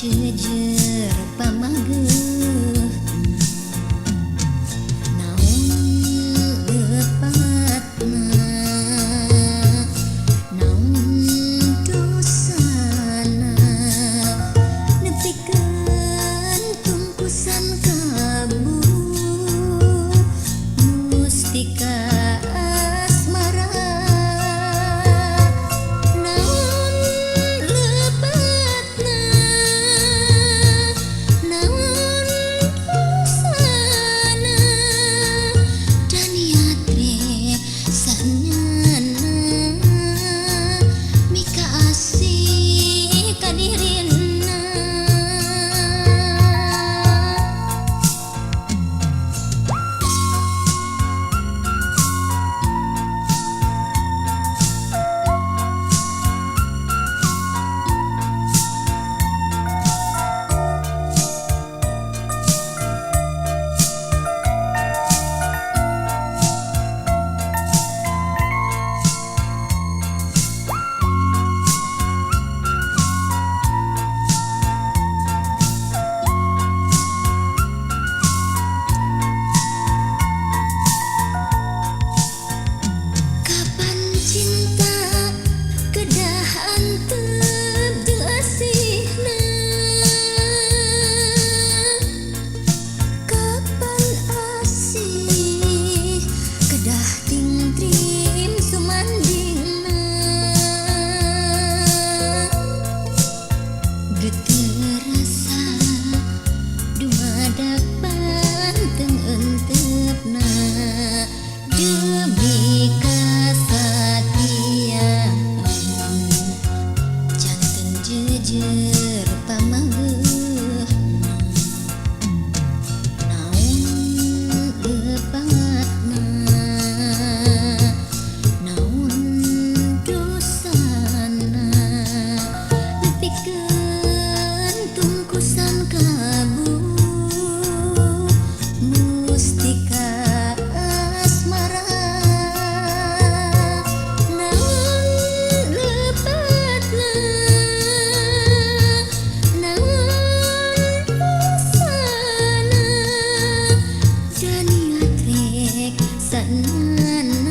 jejer pamageuh naon lepatna naon dosana nepikeun tungkusan kabu mustika asmara naon lepatna naon dosana dan yatre sanyana mika asih ka dirina. Kapan cinta kedah antep jeung asihna kapan asih kedah tingtrim sumandingna geteu rasa dumadak panteng entepna demi kasatiaan janten jejer pamageuh naon lepatna naon dosana nepikeun tungkusan kabu mustika asmara naon lepatna naon dosana dan yatrek sanyana